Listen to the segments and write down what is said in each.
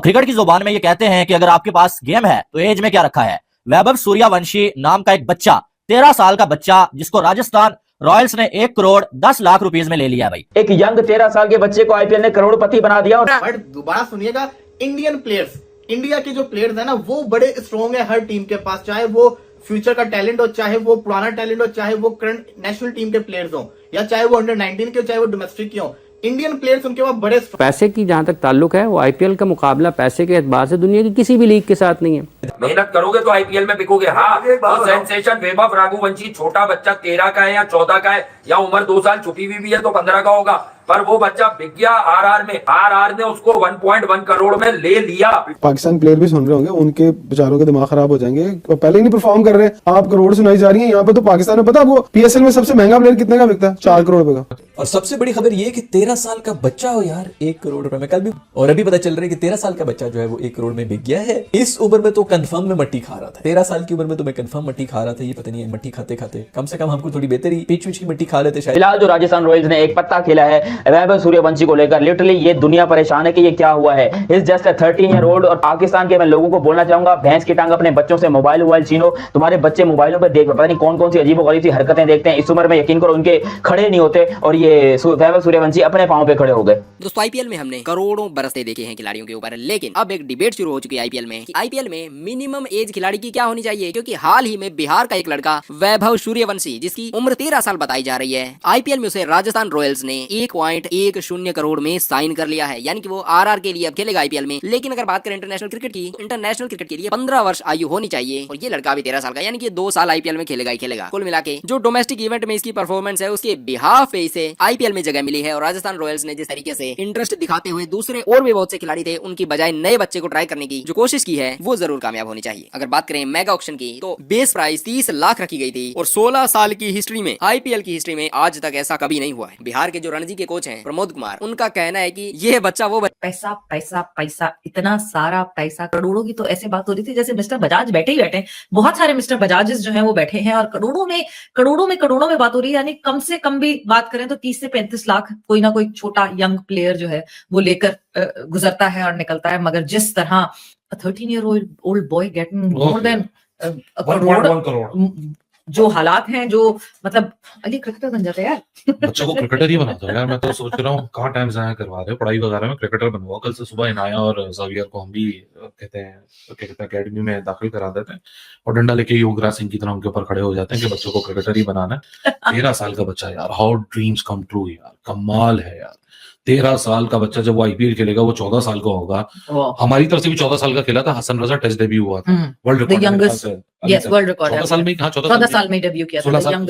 Cricket की जुबान में ये कहते हैं कि अगर आपके पास गेम है तो एज में क्या रखा है। वैभव सूर्यवंशी नाम का एक बच्चा, 13 साल का बच्चा, जिसको राजस्थान रॉयल्स ने 1 करोड़ 10 लाख रुपीस में ले लिया भाई। एक यंग 13 साल के बच्चे को आईपीएल ने करोड़पति बना दिया। बट दोबारा सुनिएगा, इंडियन प्लेयर्स, इंडिया के जो प्लेयर्स है ना वो बड़े स्ट्रॉन्ग है हर टीम के पास, चाहे वो फ्यूचर का टैलेंट हो, चाहे वो पुराना टैलेंट हो, चाहे वो करंट नेशनल टीम के प्लेयर्स हो, या चाहे वो अंडर-19 के हो, चाहे वो डोमेस्टिक के हो। इंडियन प्लेयर्स उनके पास बड़े पैसे की जहां तक ताल्लुक है, वो आईपीएल का मुकाबला पैसे के एतबार से दुनिया की किसी भी लीग के साथ नहीं है। मेहनत करोगे तो आईपीएल में बिकोगे। हाँ, तो सेंसेशन वैभव रघुवंशी छोटा बच्चा 13 का है या 14 का है, या उम्र 2 साल छुपी हुई भी है तो 15 का होगा, पर वो बच्चा बिक गया आरआर में। आरआर ने उसको 1.1 करोड़ में ले लिया। पाकिस्तान प्लेयर भी सुन रहे होंगे, उनके बेचारों के दिमाग खराब हो जाएंगे, पहले ही नहीं परफॉर्म कर रहे, आप करोड़ सुनाई जा रही है। यहाँ पे तो पाकिस्तान में पता है वो पीएसएल में सबसे महंगा प्लेयर कितने का बिकता है? 4 करोड़ रुपए का। और सबसे बड़ी खबर ये है कि 13 साल का बच्चा हो यार 1 करोड़ रुपए में, कल भी और अभी पता चल रहा है कि 13 साल का बच्चा जो है वो 1 करोड़ में बिक गया है। इस उम्र में तो कंफर्म में मट्टी खा रहा था, 13 साल की उम्र में तो मैं कंफर्म मट्टी खा रहा था। ये पता नहीं है मट्टी खाते खाते कम से कम हमको थोड़ी बेहतरी पीच की मट्टी खा लेते शायद। फिलहाल जो राजस्थान रॉयल्स ने एक पत्ता खेला है वैभव सूर्यवंशी को लेकर, लिटरली ये दुनिया परेशान है कि ये क्या हुआ है। Is just 13 year old. और पाकिस्तान के मैं लोगों को बोलना चाहूंगा, भैंस की टांग अपने बच्चों से मोबाइल छीनो। तुम्हारे बच्चे मोबाइलों पर देख पता नहीं कौन कौन सी अजीबोगरीब सी हरकतें देखते हैं। इस उम्र में यकीन करो उनके खड़े नहीं होते, और ये वैभव सूर्यवंशी अपने पांव पे खड़े हो गए। दोस्तों आईपीएल में हमने करोड़ों बरसते देखे हैं खिलाड़ियों के ऊपर, लेकिन अब एक डिबेट शुरू हो चुकी है आईपीएल में कि आईपीएल में मिनिमम एज खिलाड़ी की क्या होनी चाहिए। क्योंकि हाल ही में बिहार का एक लड़का वैभव सूर्यवंशी, जिसकी उम्र 13 साल बताई जा रही है, आईपीएल में उसे राजस्थान रॉयल्स ने 1.10 करोड़ में साइन कर लिया है। यानी कि वो आरआर के लिए अब खेलेगा आईपीएल में। लेकिन अगर बात करें इंटरनेशनल क्रिकेट की, इंटरनेशनल क्रिकेट के लिए 15 वर्ष आयु होनी चाहिए, और ये लड़का भी 13 साल का, यानी कि 2 साल आईपीएल में खेलेगा ही खेलेगा। कुल मिला के जो डोमेस्टिक इवेंट में इसकी परफॉर्मेंस है उसके बिहाफ पे इसे आईपीएल में जगह मिली है। और राजस्थान रॉयल्स ने जिस तरीके से इंटरेस्ट दिखाते हुए दूसरे और भी बहुत से खिलाड़ी थे उनकी बजाय नए बच्चे को ट्राई करने की जो कोशिश की है वो जरूर कामयाब होनी चाहिए। अगर बात करें मेगा ऑक्शन की तो बेस प्राइस 30 लाख रखी गई थी, और 16 साल की हिस्ट्री में, आईपीएल की हिस्ट्री में आज तक ऐसा कभी नहीं हुआ है। बिहार के जो रणजी के कोच हैं प्रमोद कुमार, उनका कहना है कि ये बच्चा वो पैसा पैसा पैसा, इतना सारा पैसा, करोड़ों की तो ऐसे बात हो रही थी जैसे मिस्टर बजाज बैठे ही बैठे, बहुत सारे मिस्टर बजाजेस जो हैं वो बैठे हैं, और करोड़ों में बात हो रही है। यानी कम से कम भी बात करें तो 30 से 35 लाख कोई ना कोई छोटा यंग प्लेयर जो है वो लेकर गुजरता है और निकलता है। मगर जिस तरह 13 year old boy getting more than crore, जो हालात हैं, जो मतलब अली क्रिकेटर बन जाते हैं यार। बच्चों को क्रिकेटर ही बना दो यार। मैं तो सोच रहा हूँ कहाँ टाइम जाया करवा रहे हो, पढ़ाई वगैरह में क्रिकेटर बनवाओ। कल से सुबह इनाया और जावियर को हम भी कहते हैं अकेडमी में दाखिल करा देते हैं, और डंडा लेके युवराज सिंह की तरह उनके ऊपर खड़े हो जाते हैं कि बच्चों को क्रिकेटर ही बनाना है। 13 साल का बच्चा यार, हाउ ड्रीम्स कम ट्रू यार, कमाल है यार। 13 साल का बच्चा जब वो आईपीएल खेलेगा वो 14 साल का होगा। हमारी तरफ से भी 14 साल का खेला था, हसन रजा टेस्ट डेब्यू हुआ था, world record. Yes, world record 14 साल में, हाँ 14 साल में डेब्यू किया था।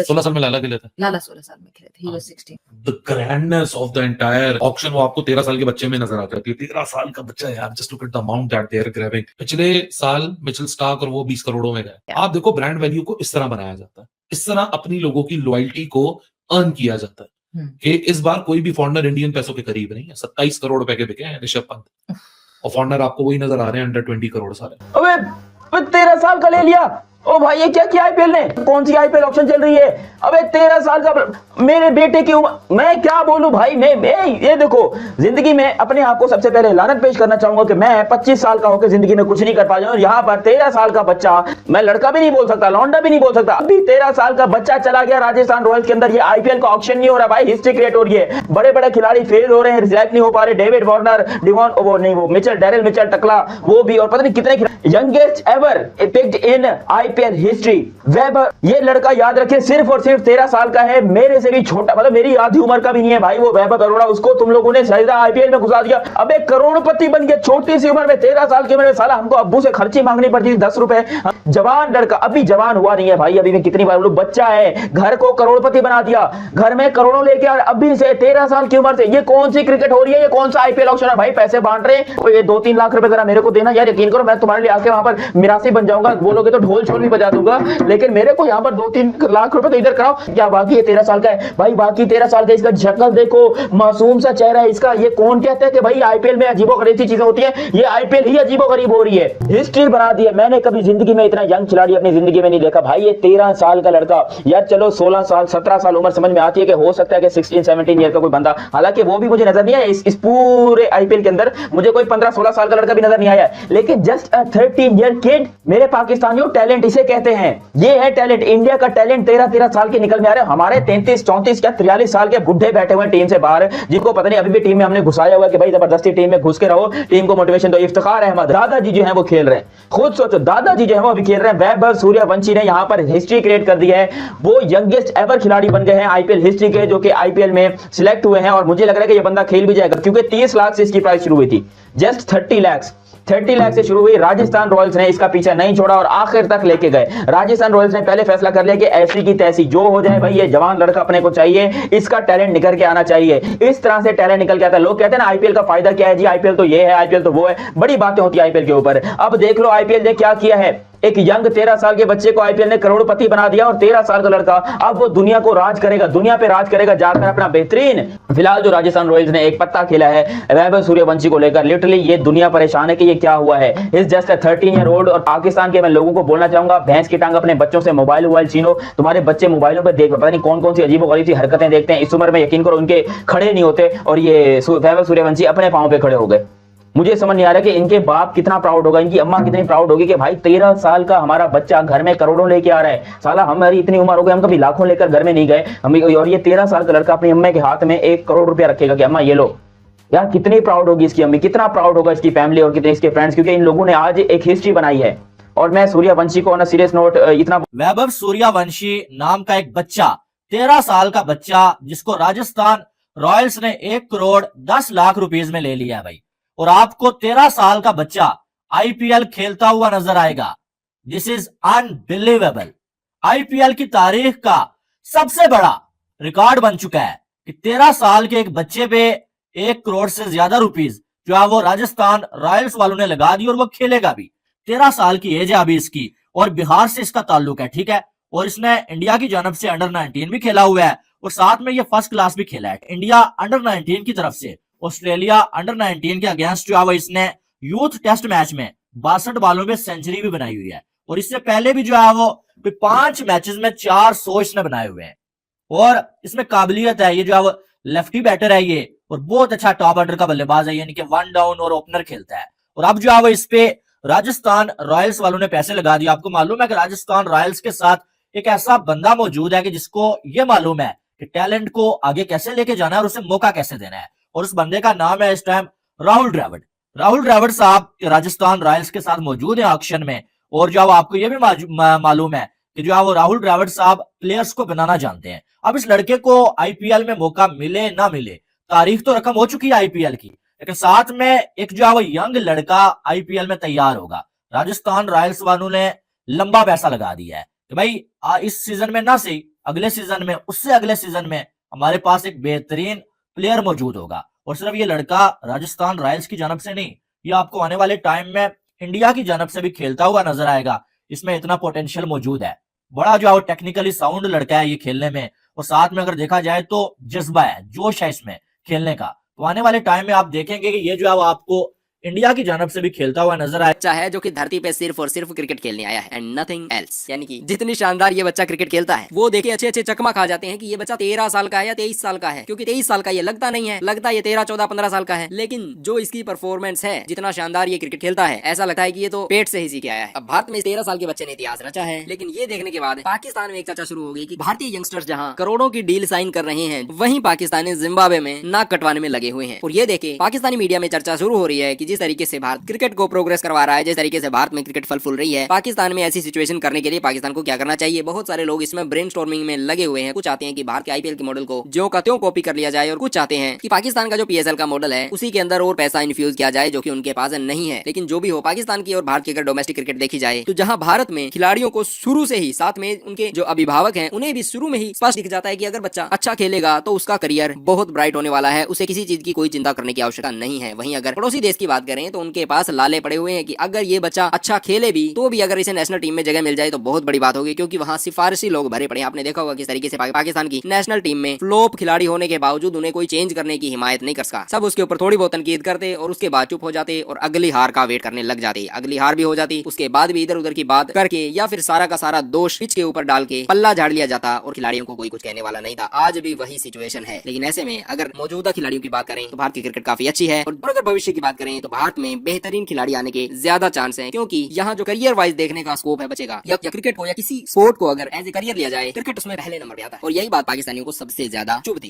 16 साल में लाला खेला था। लाला 16 साल में खेले थे, he was 16। The grandness of the entire auction वो आपको 13 साल के बच्चे में नजर आ जाती है। 13 साल का बच्चा यार, just look at the amount that they are grabbing. पिछले साल मिचेल स्टार्क और वो 20 करोड़ों में गए। आप देखो ब्रांड वैल्यू को इस तरह बनाया जाता है, इस तरह अपनी लोगों की लॉयल्टी को अर्न किया जाता है कि इस बार कोई भी फॉरनर इंडियन पैसों के करीब नहीं है। 27 करोड़ रुपए के बिके हैं ऋषभ पंत, और फॉरनर आपको वही नजर आ रहे हैं अंडर 20 करोड़ सारे। अबे 13 साल का ले लिया। ओ भाई ये क्या किया आईपीएल ने? कौन सी आईपीएल ऑप्शन चल रही है? अबे 13 साल का मेरे बेटे की उम्र, मैं क्या बोलूं भाई। मैं ये देखो, जिंदगी में अपने आप को सबसे पहले लानत पेश करना चाहूंगा कि मैं 25 साल का होकर जिंदगी में कुछ नहीं कर पाया, और यहाँ पर 13 साल का बच्चा, मैं लड़का भी नहीं बोल सकता, लौंडा भी नहीं बोल सकता, अभी 13 साल का बच्चा चला गया राजस्थान रॉयल्स के अंदर। ये आईपीएल का ऑप्शन नहीं हो रहा भाई, हिस्ट्री क्रिएट हो रही है। बड़े बड़े खिलाड़ी फेल हो रहे हैं, सिलेक्ट नहीं हो पा रहे। डेविड वार्नर, डिवॉन, वो नहीं, वो मिचेल, डेरिल मिचेल टकला, वो भी, और पता नहीं कितने youngest ever picked in IPL history Vaibhav. ये लड़का याद रखे सिर्फ और सिर्फ 13 साल का है, मेरे से भी छोटा, मतलब मेरी आधी उम्र का भी नहीं है भाई वो वैभव अरोड़ा। उसको तुम लोगों ने सीधा आईपीएल में घुसा दिया। अबे करोड़पति बन गया छोटी सी उम्र में, 13 साल की उम्र में। साला हमको अब्बू से खर्ची मांगनी पड़ती थी 10 रुपए। जवान लड़का, अभी जवान हुआ नहीं है भाई, अभी मैं कितनी बार बोलूं, बच्चा है, घर को करोड़पति बना दिया, घर में करोड़ों लेके अभी से 13 साल की उम्र से। ये कौन सी क्रिकेट हो रही है? ये कौन सा आईपीएल ऑप्शन है भाई? पैसे बांट रहे हैं, ये 2-3 लाख रुपए जरा मेरे को देना यार। यकीन करो मैं तुम्हारे लिए आके वहां पर मिरासी बन जाऊंगा। कराऊंगा, बोलोगे तो ढोल छोल भी बजा दूंगा, लेकिन मेरे को यहाँ पर 2-3 लाख रुपए तो इधर कराओ। क्या बाकी है, 13 साल का है भाई, बाकी 13 साल का, इसका शक्ल देखो, मासूम सा चेहरा है इसका। ये कौन कहता है कि भाई आईपीएल में अजीबोगरीब सी चीजें होती है? ये आईपीएल ही अजीबोगरीब हो रही है, हिस्ट्री बना दी है। मैंने कभी जिंदगी में इतना यंग खिलाड़ी अपनी जिंदगी में नहीं देखा भाई। ये 13 साल का लड़का, यार चलो 16 साल 17 साल उम्र समझ में आती है कि हो सकता है कि 16-17 ईयर का कोई बंदा, हालांकि वो भी मुझे नजर नहीं आया इस पूरे आईपीएल के अंदर, मुझे कोई 15-16 साल का लड़का भी नजर नहीं आया, लेकिन जस्ट अ 13 ईयर किड। मेरे पाकिस्तानियों, टैलेंट इसे कहते हैं, ये है टैलेंट। इंडिया का टैलेंट 13-13 साल के निकल में आ रहे हैं। हमारे 33-34 क्या 43 साल के बुढ़े बैठे हुए टीम से बाहर, जिनको पता नहीं अभी भी टीम में हमने घुसाया हुआ कि भाई जबरदस्ती टीम में घुस के रहो, टीम को मोटिवेशन दो। इफ्तिखार अहमद दादाजी जो है वो खेल रहे हैं, खुद सोचो, दादाजी जो है वो अभी खेल रहे हैं। वैभव सूर्यवंशी ने यहाँ पर हिस्ट्री क्रिएट कर दी है, वो यंगेस्ट एवर खिलाड़ी बन गए हैं आईपीएल हिस्ट्री के, जो कि आईपीएल में सिलेक्ट हुए हैं। और मुझे लग रहा है कि ये बंदा खेल भी जाएगा, क्योंकि 30 लाख से इसकी प्राइस शुरू हुई थी, जस्ट 30 लाख से शुरू हुई। राजस्थान रॉयल्स ने इसका पीछा नहीं छोड़ा और आखिर तक लेके गए। राजस्थान रॉयल्स ने पहले फैसला कर लिया कि ऐसी की तैसी जो हो जाए भाई, ये जवान लड़का अपने को चाहिए, इसका टैलेंट निकल के आना चाहिए। इस तरह से टैलेंट निकल के आता है। लोग कहते हैं ना आईपीएल का फायदा क्या है जी, आईपीएल तो ये है, आईपीएल तो वो है, बड़ी बातें होती है आईपीएल के ऊपर। अब देख लो आईपीएल ने क्या किया है, एक यंग 13 साल के बच्चे को आईपीएल ने करोड़पति बना दिया, और 13 साल का लड़का अब वो दुनिया को राज करेगा, दुनिया पे राज करेगा जाकर अपना बेहतरीन। फिलहाल जो राजस्थान रॉयल्स ने एक पत्ता खेला है वैभव सूर्यवंशी को लेकर, लिटरली ये दुनिया परेशान है कि ये क्या हुआ है। इस जस्ट 13 ईयर ओल्ड। और पाकिस्तान के मैं लोगों को बोलना चाहूंगा, भैंस की टांग अपने बच्चों से मोबाइल छीनो। तुम्हारे बच्चे मोबाइलों पर देख पता नहीं कौन कौन सी अजीबोगरीब सी हरकतें देखते हैं, इस उम्र में यकीन करो उनके खड़े नहीं होते, और ये वैभव सूर्यवंशी अपने पांव पे खड़े हो गए। मुझे समझ नहीं आ रहा कि इनके बाप कितना प्राउड होगा, इनकी अम्मा कितनी प्राउड होगी कि भाई 13 साल का हमारा बच्चा घर में करोड़ों लेके आ रहा है। साला हमारी इतनी उम्र हो गई, हम कभी लाखों लेकर घर में नहीं गए हम, और ये 13 साल का लड़का अपनी अम्मा के हाथ में 1 करोड़ रुपया रखेगा कि अम्मा ये लो। यार कितनी प्राउड होगी इसकी अम्मी, कितना प्राउड होगा इसकी फैमिली और कितने इसके फ्रेंड्स, क्योंकि इन लोगों ने आज एक हिस्ट्री बनाई है। और मैं सूर्यवंशी को ऑन अ सीरियस नोट इतना, वैभव सूर्यवंशी नाम का एक बच्चा, 13 साल का बच्चा, जिसको राजस्थान रॉयल्स ने 1 करोड़ 10 लाख रुपीज में ले लिया है भाई, और आपको 13 साल का बच्चा आईपीएल खेलता हुआ नजर आएगा। This is unbelievable. आईपीएल की तारीख का सबसे बड़ा रिकॉर्ड बन चुका है कि 13 साल के एक बच्चे पे 1 करोड़ से ज्यादा रुपीज जो है वो राजस्थान रॉयल्स वालों ने लगा दी, और वो खेलेगा भी। 13 साल की एज है अभी इसकी, और बिहार से इसका ताल्लुक है, ठीक है। और इसने इंडिया की जानब से अंडर 19 भी खेला हुआ है, और साथ में ये फर्स्ट क्लास भी खेला है। इंडिया अंडर 19 की तरफ से ऑस्ट्रेलिया अंडर 19 के अगेंस्ट जो है इसने यूथ टेस्ट मैच में 62 बॉलों में सेंचुरी भी बनाई हुई है, और इससे पहले भी जो है वो 5 मैचेस में 400 इसने बनाए हुए हैं। और इसमें काबिलियत है, ये जो है वो लेफ्टी बैटर है ये, और बहुत अच्छा टॉप ऑर्डर का बल्लेबाज है, यानी कि 1 डाउन और ओपनर खेलता है। और अब जो है वो इस पे राजस्थान रॉयल्स वालों ने पैसे लगा दिए। आपको मालूम है कि राजस्थान रॉयल्स के साथ एक ऐसा बंदा मौजूद है कि जिसको ये मालूम है कि टैलेंट को आगे कैसे लेके जाना है और उसे मौका कैसे देना है, और उस बंदे का नाम है इस टाइम राहुल द्रविड़। राहुल द्रविड़ साहब राजस्थान रॉयल्स के साथ मौजूद है ऑक्शन में, और जो आपको ये भी मालूम है कि जो है वो राहुल द्रविड़ साहब प्लेयर्स को बनाना जानते हैं। अब इस लड़के को आईपीएल में मौका मिले ना मिले, तारीख तो रकम हो चुकी है आईपीएल की, लेकिन साथ में एक जो है वो यंग लड़का आईपीएल में तैयार होगा। राजस्थान रॉयल्स वालों ने लंबा पैसा लगा दिया है कि भाई इस सीजन में ना सही, अगले सीजन में, उससे अगले सीजन में हमारे पास एक बेहतरीन प्लेयर मौजूद होगा। और सिर्फ ये लड़का राजस्थान रॉयल्स की जानब से नहीं, ये आपको आने वाले टाइम में इंडिया की जानब से भी खेलता हुआ नजर आएगा। इसमें इतना पोटेंशियल मौजूद है, बड़ा जो है टेक्निकली साउंड लड़का है ये खेलने में, और साथ में अगर देखा जाए तो जज्बा है, जोश है इसमें खेलने का। तो आने वाले टाइम में आप देखेंगे कि ये जो है वो आपको इंडिया की जानब से भी खेलता हुआ नजर आया। बच्चा है जो कि धरती पे सिर्फ और सिर्फ क्रिकेट खेलने आया है एंड नथिंग एल्स। यानी कि जितनी शानदार ये बच्चा क्रिकेट खेलता है वो देखे अच्छे अच्छे चकमा खा जाते हैं कि ये बच्चा 13 साल का है या 23 साल का है, क्योंकि 23 साल का ये लगता नहीं है, लगता ये 13, 14, 15 साल का है। लेकिन जो इसकी परफॉर्मेंस है, जितना शानदार ये क्रिकेट खेलता है, ऐसा लगता है कि ये तो पेट से ही सीख आया है। अब भारत में 13 साल के बच्चे ने इतिहास रचा है, लेकिन ये देखने के बाद पाकिस्तान में एक चर्चा शुरू हो गई कि भारतीय यंगस्टर्स जहाँ करोड़ों की डील साइन कर रहे हैं, वहीं पाकिस्तानी जिम्बाब्वे में नाक कटवाने में लगे हुए हैं। और ये देखे पाकिस्तानी मीडिया में चर्चा शुरू हो रही है कि जिस तरीके से भारत क्रिकेट को प्रोग्रेस करवा रहा है, जिस तरीके से भारत में क्रिकेट फल फूल रही है, पाकिस्तान में ऐसी सिचुएशन करने के लिए पाकिस्तान को क्या करना चाहिए। बहुत सारे लोग इसमें ब्रेनस्टॉर्मिंग में लगे हुए हैं। कुछ चाहते हैं कि भारत के आईपीएल के मॉडल को ज्यों का त्यों कॉपी कर लिया जाए, और कुछ चाहते हैं कि पाकिस्तान का जो पीएसएल का मॉडल है उसी के अंदर और पैसा इन्फ्यूज किया जाए, जो कि उनके पास नहीं है। लेकिन जो भी हो, पाकिस्तान की और भारत की अगर डोमेस्टिक क्रिकेट देखी जाए तो जहां भारत में खिलाड़ियों को शुरू से ही, साथ में उनके जो अभिभावक हैं उन्हें भी शुरू में ही स्पष्ट दिख जाता है कि अगर बच्चा अच्छा खेलेगा तो उसका करियर बहुत ब्राइट होने वाला है, उसे किसी चीज की कोई चिंता करने की आवश्यकता नहीं है। वहीं अगर पड़ोसी देश की बात बात करें तो उनके पास लाले पड़े हुए हैं कि अगर ये बच्चा अच्छा खेले भी तो भी अगर इसे नेशनल टीम में जगह मिल जाए तो बहुत बड़ी बात होगी, क्योंकि वहाँ सिफारिशी लोग भरे पड़े हैं। आपने देखा होगा किस तरीके से पाकिस्तान की नेशनल टीम में फ्लॉप खिलाड़ी होने के बावजूद उन्हें कोई चेंज करने की हिमायत नहीं कर सका। सब उसके ऊपर थोड़ी बहुत तनकीद करते और उसके बाद चुप हो जाते और अगली हार का वेट करने लग जाते। अगली हार भी हो जाती, उसके बाद भी इधर उधर की बात करके या फिर सारा का सारा दोष पिच के ऊपर डाल के पल्ला झाड़ लिया जाता और खिलाड़ियों को कोई कुछ कहने वाला नहीं था। आज भी वही सिचुएशन है। लेकिन ऐसे में अगर मौजूदा खिलाड़ियों की बात करें तो भारत की क्रिकेट काफी अच्छी है, और अगर भविष्य की बात करें तो भारत में बेहतरीन खिलाड़ी आने के ज्यादा चांस हैं, क्योंकि यहाँ जो करियर वाइज देखने का स्कोप है बचेगा, या क्रिकेट को या किसी स्पोर्ट को अगर एज ए करियर लिया जाए, क्रिकेट उसमें पहले नंबर पे आता है। और यही बात पाकिस्तानियों को सबसे ज्यादा चुभती।